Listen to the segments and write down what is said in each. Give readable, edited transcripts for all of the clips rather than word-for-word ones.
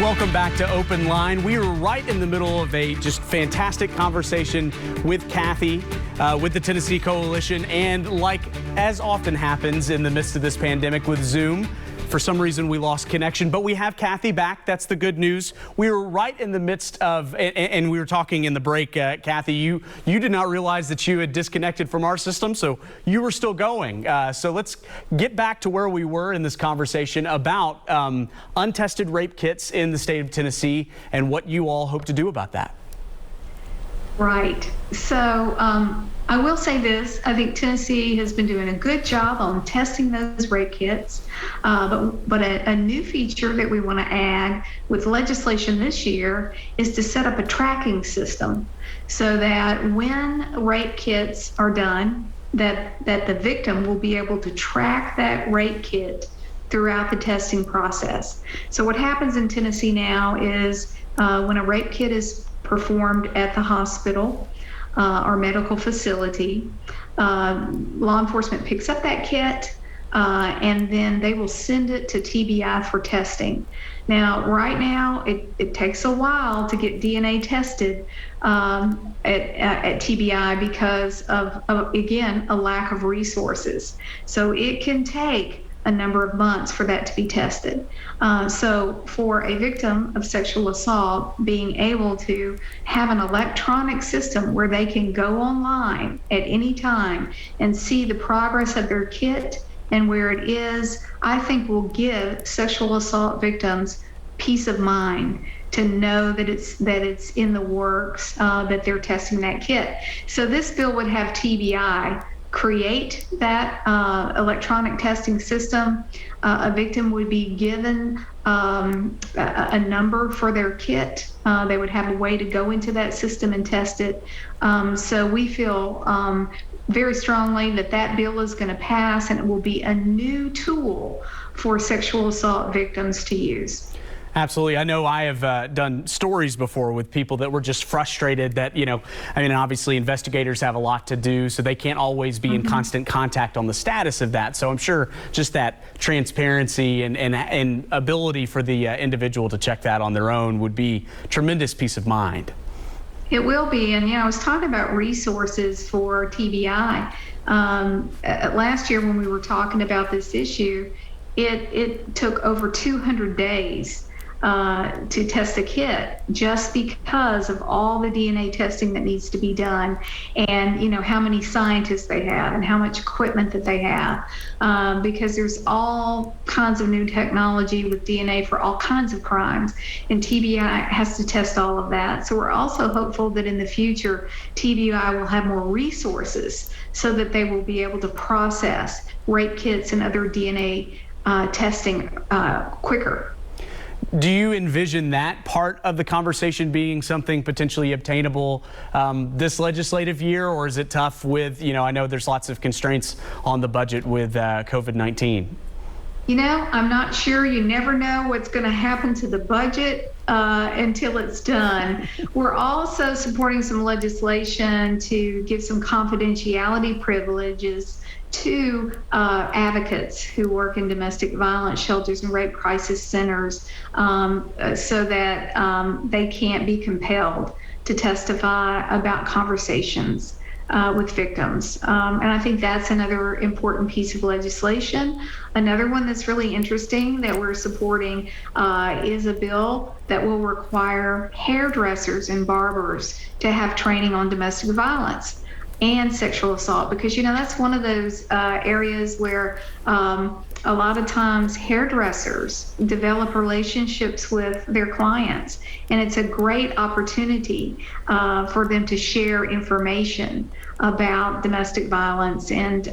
Welcome back to Open Line. We are right in the middle of a just fantastic conversation with Kathy, with the Tennessee Coalition, and like as often happens in the midst of this pandemic with Zoom, for some reason we lost connection, but we have Kathy back. That's the good news. We were right in the midst of, and we were talking in the break, Kathy, you did not realize that you had disconnected from our system, so you were still going. So let's get back to where we were in this conversation about untested rape kits in the state of Tennessee and what you all hope to do about that. Right. So I will say this. I think Tennessee has been doing a good job on testing those rape kits. But a new feature that we want to add with legislation this year is to set up a tracking system so that when rape kits are done, that the victim will be able to track that rape kit throughout the testing process. So what happens in Tennessee now is when a rape kit is performed at the hospital or medical facility, law enforcement picks up that kit and then they will send it to TBI for testing. Now, right now, it takes a while to get DNA tested at TBI because of, again, a lack of resources. So it can take a number of months for that to be tested. So for a victim of sexual assault, being able to have an electronic system where they can go online at any time and see the progress of their kit and where it is, I think will give sexual assault victims peace of mind to know that it's in the works, that they're testing that kit. So this bill would have TBI create that electronic testing system. A victim would be given a number for their kit. They would have a way to go into that system and test it. So we feel very strongly that bill is going to pass, and it will be a new tool for sexual assault victims to use. Absolutely. I know I have done stories before with people that were just frustrated that, obviously investigators have a lot to do, so they can't always be in constant contact on the status of that. So I'm sure just that transparency and ability for the individual to check that on their own would be tremendous peace of mind. It will be. And, I was talking about resources for TBI. Last year when we were talking about this issue, it took over 200 days to test a kit just because of all the DNA testing that needs to be done, and how many scientists they have and how much equipment that they have, because there's all kinds of new technology with DNA for all kinds of crimes, and TBI has to test all of that. So we're also hopeful that in the future TBI will have more resources so that they will be able to process rape kits and other DNA testing quicker. Do you envision that part of the conversation being something potentially obtainable this legislative year, or is it tough with, I know there's lots of constraints on the budget with COVID-19? I'm not sure. You never know what's going to happen to the budget until it's done. We're also supporting some legislation to give some confidentiality privileges to advocates who work in domestic violence shelters and rape crisis centers, so that they can't be compelled to testify about conversations with victims. And I think that's another important piece of legislation. Another one that's really interesting that we're supporting is a bill that will require hairdressers and barbers to have training on domestic violence and sexual assault, because that's one of those areas where a lot of times hairdressers develop relationships with their clients, and it's a great opportunity for them to share information about domestic violence, and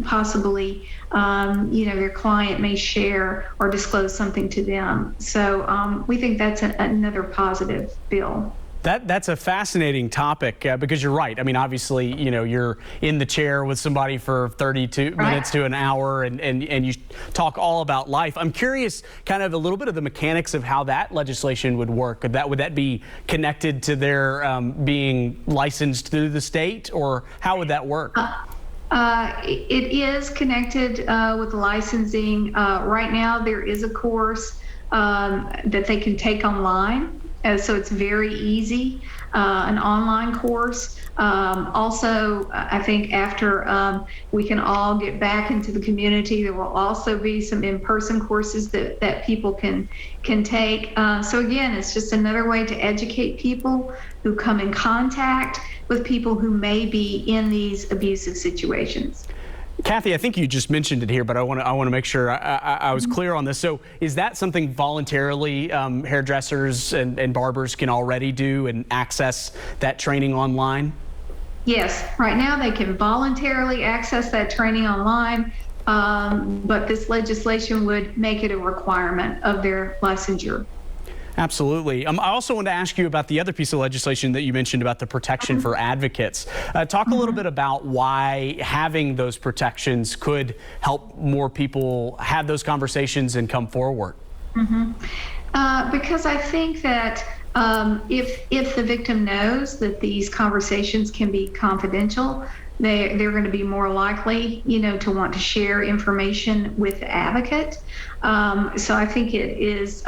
possibly their client may share or disclose something to them. So we think that's another positive bill. That's a fascinating topic because you're right. Obviously, you're in the chair with somebody for 32 minutes to an hour and you talk all about life. I'm curious kind of a little bit of the mechanics of how that legislation would work. Would that be connected to their being licensed through the state, or how would that work? It is connected with licensing. Right now, there is a course that they can take online. So it's very easy, an online course. Also, I think after we can all get back into the community, there will also be some in-person courses that people can take. So again, it's just another way to educate people who come in contact with people who may be in these abusive situations. Kathy, I think you just mentioned it here, but I want to make sure I was clear on this. So is that something voluntarily hairdressers and barbers can already do and access that training online? Yes, right now they can voluntarily access that training online, but this legislation would make it a requirement of their licensure. Absolutely. I also want to ask you about the other piece of legislation that you mentioned about the protection for advocates. Talk a little bit about why having those protections could help more people have those conversations and come forward. Because I think that if the victim knows that these conversations can be confidential, they're going to be more likely, to want to share information with the advocate. So I think it is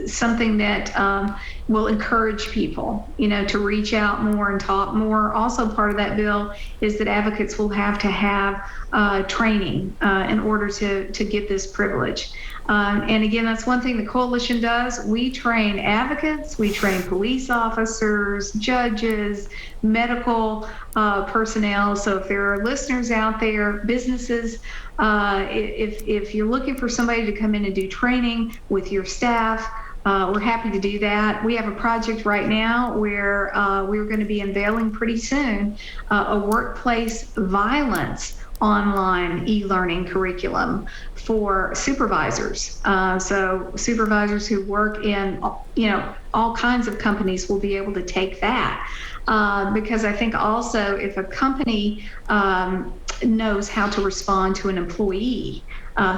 something that will encourage people, to reach out more and talk more. Also, part of that bill is that advocates will have to have training in order to get this privilege. And again, that's one thing the coalition does. We train advocates, we train police officers, judges, medical personnel. So if there are listeners out there, businesses, if you're looking for somebody to come in and do training with your staff, we're happy to do that. We have a project right now where we're going to be unveiling pretty soon a workplace violence online e-learning curriculum for supervisors. So supervisors who work in, all kinds of companies will be able to take that. Because I think also if a company knows how to respond to an employee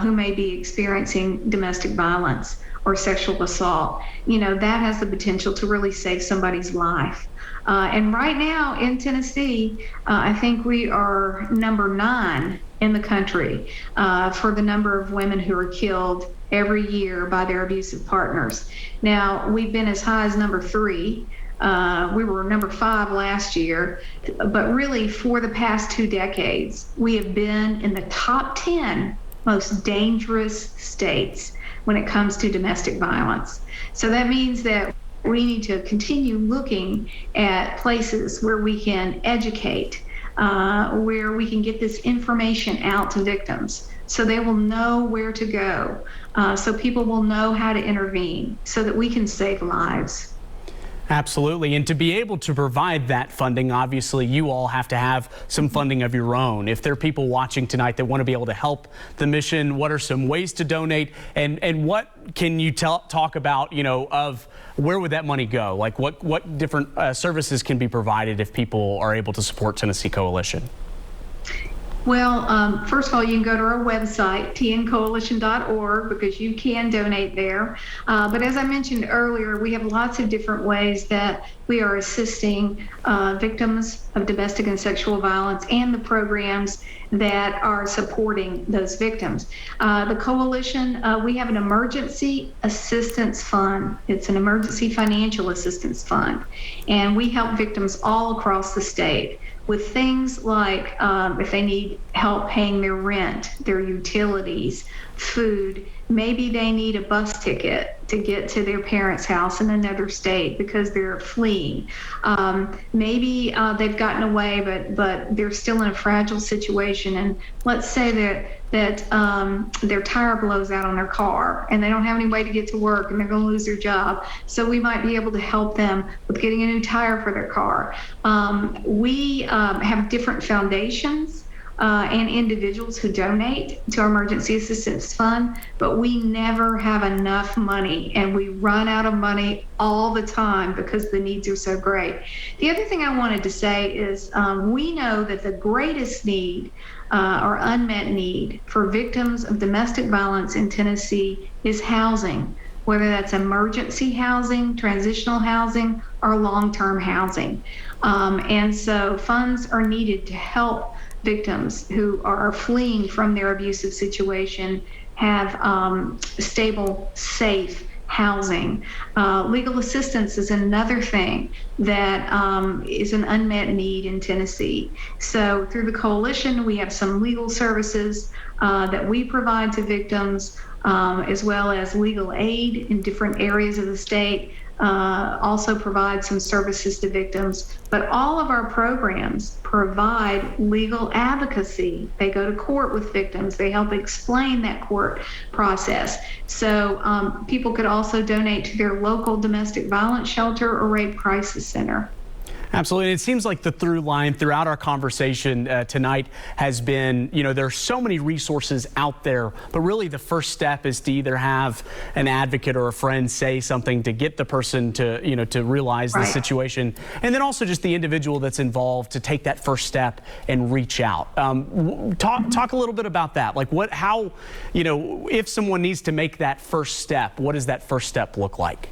who may be experiencing domestic violence or sexual assault, that has the potential to really save somebody's life. And right now in Tennessee, I think we are number 9 in the country for the number of women who are killed every year by their abusive partners. Now, we've been as high as number 3. We were number 5 last year, but really for the past 2 decades, we have been in the top 10 most dangerous states when it comes to domestic violence. So that means that we need to continue looking at places where we can educate, where we can get this information out to victims so they will know where to go, so people will know how to intervene so that we can save lives. Absolutely. And to be able to provide that funding, obviously, you all have to have some funding of your own. If there are people watching tonight that want to be able to help the mission, what are some ways to donate? And what can you talk about, of where would that money go? Like what different services can be provided if people are able to support Tennessee Coalition? Well, first of all, you can go to our website, tncoalition.org, because you can donate there. But as I mentioned earlier, we have lots of different ways that we are assisting victims of domestic and sexual violence and the programs that are supporting those victims. The coalition, we have an emergency assistance fund. It's an emergency financial assistance fund, and we help victims all across the state with things like if they need help paying their rent, their utilities, food, maybe they need a bus ticket to get to their parents' house in another state because they're fleeing. Maybe they've gotten away, but they're still in a fragile situation. And let's say that their tire blows out on their car and they don't have any way to get to work and they're going to lose their job. So we might be able to help them with getting a new tire for their car. We have different foundations and individuals who donate to our emergency assistance fund, but we never have enough money, and we run out of money all the time because the needs are so great. The other thing I wanted to say is we know that the greatest need or unmet need for victims of domestic violence in Tennessee is housing, whether that's emergency housing, transitional housing, or long-term housing. And so funds are needed to help victims who are fleeing from their abusive situation have stable, safe housing. Legal assistance is another thing that is an unmet need in Tennessee. So through the coalition, we have some legal services that we provide to victims, as well as legal aid in different areas of the state. Also provide some services to victims, but all of our programs provide legal advocacy. They go to court with victims. They help explain that court process. So people could also donate to their local domestic violence shelter or rape crisis center. Absolutely. And it seems like the through line throughout our conversation tonight has been, there are so many resources out there, but really the first step is to either have an advocate or a friend say something to get the person to, to realize the situation. And then also just the individual that's involved to take that first step and reach out. Talk a little bit about that. Like how, if someone needs to make that first step, what does that first step look like?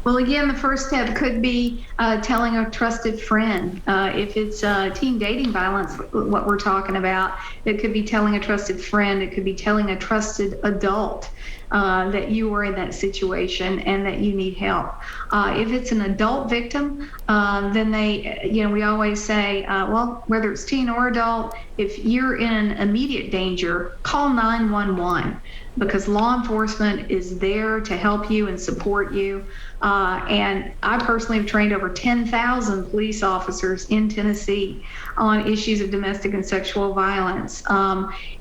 Well, again, the first step could be telling a trusted friend. If it's teen dating violence, what we're talking about, it could be telling a trusted friend. It could be telling a trusted adult that you are in that situation and that you need help. If it's an adult victim, then we always say, well, whether it's teen or adult, if you're in immediate danger, call 911. Because law enforcement is there to help you and support you. And I personally have trained over 10,000 police officers in Tennessee on issues of domestic and sexual violence.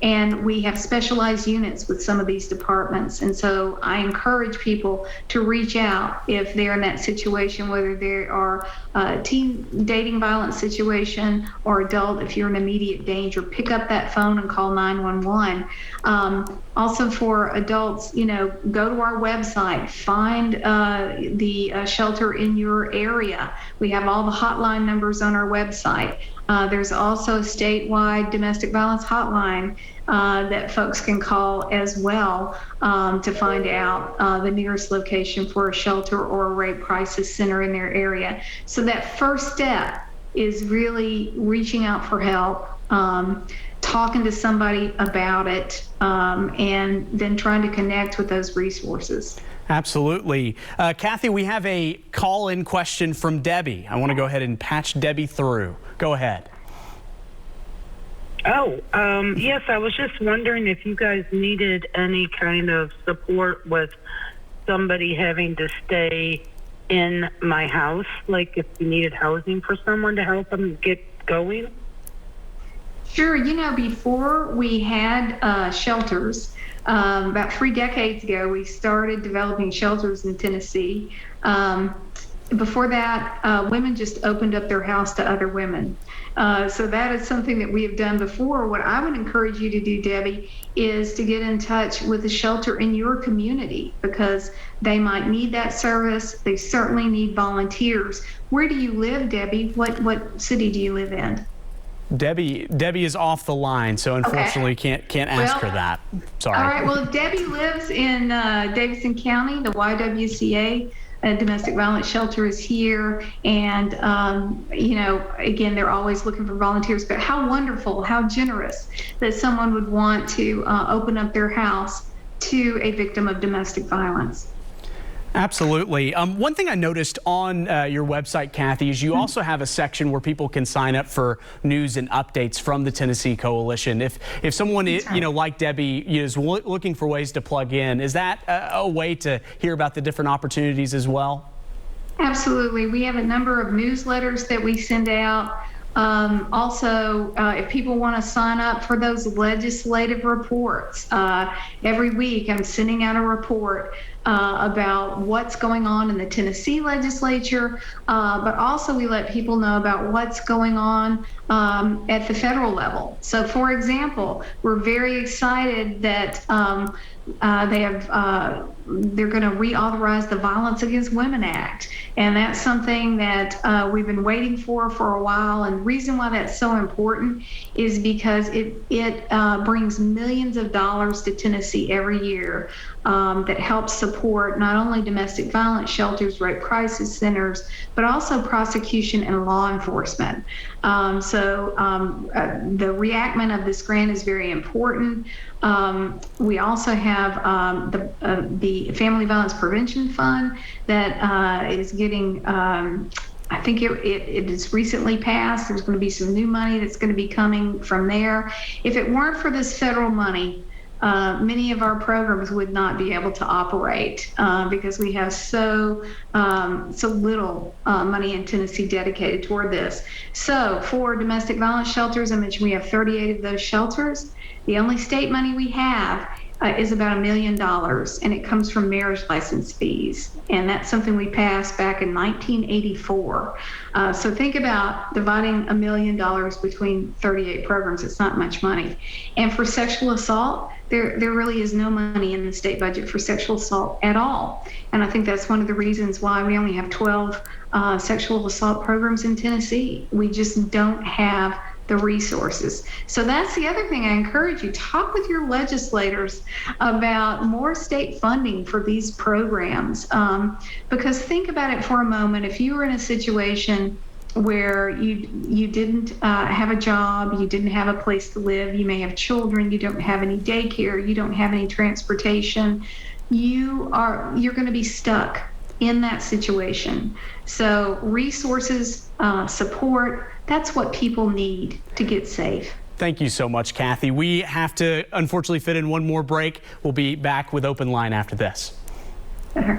And we have specialized units with some of these departments. And so I encourage people to reach out if they're in that situation, whether they are a teen dating violence situation or adult. If you're in immediate danger, pick up that phone and call 911. Also for adults, go to our website, find the shelter in your area. We have all the hotline numbers on our website. There's also a statewide domestic violence hotline that folks can call as well to find out the nearest location for a shelter or a rape crisis center in their area. So that first step is really reaching out for help, talking to somebody about it, and then trying to connect with those resources. Absolutely. Kathy, we have a call-in question from Debbie. I want to go ahead and patch Debbie through. Go ahead. Oh, yes, I was just wondering if you guys needed any kind of support with somebody having to stay in my house, like if you needed housing for someone to help them get going. Sure. Before we had shelters, about 3 decades ago, we started developing shelters in Tennessee. Before that, women just opened up their house to other women. So that is something that we have done before. What I would encourage you to do, Debbie, is to get in touch with a shelter in your community because they might need that service. They certainly need volunteers. Where do you live, Debbie? What city do you live in? Debbie is off the line, so unfortunately can't ask her that. Sorry. All right. Well, if Debbie lives in Davidson County, the YWCA domestic violence shelter is here, and again, they're always looking for volunteers. But how wonderful, how generous that someone would want to open up their house to a victim of domestic violence. Absolutely. One thing I noticed on your website, Kathy, is you also have a section where people can sign up for news and updates from the Tennessee Coalition. If someone, like Debbie, is looking for ways to plug in, is that a way to hear about the different opportunities as well? Absolutely. We have a number of newsletters that we send out. Also, if people want to sign up for those legislative reports, every week I'm sending out a report about what's going on in the Tennessee legislature, but also we let people know about what's going on at the federal level. So, for example, we're very excited that they're going to reauthorize the Violence Against Women Act. And that's something that we've been waiting for a while. And the reason why that's so important is because it brings millions of dollars to Tennessee every year that helps support not only domestic violence shelters, rape crisis centers, but also prosecution and law enforcement. So the reenactment of this grant is very important. We also have the the Family Violence Prevention Fund that is getting, I think it is recently passed. There's going to be some new money that's going to be coming from there. If it weren't for this federal money, many of our programs would not be able to operate because we have so little money in Tennessee dedicated toward this. So for domestic violence shelters, I mentioned we have 38 of those shelters. The only state money we have is about $1 million, and it comes from marriage license fees. And that's something we passed back in 1984. So think about dividing $1 million between 38 programs. It's not much money. And for sexual assault, there really is no money in the state budget for sexual assault at all. And I think that's one of the reasons why we only have 12 sexual assault programs in Tennessee. We just don't have the resources. So that's the other thing I encourage you, talk with your legislators about more state funding for these programs. Because think about it for a moment. If you were in a situation where you didn't have a job, you didn't have a place to live, you may have children, you don't have any daycare, you don't have any transportation, you're going to be stuck in that situation. So resources, support, that's what people need to get safe. Thank you so much, Kathy. We have to unfortunately fit in one more break. We'll be back with Open Line after this.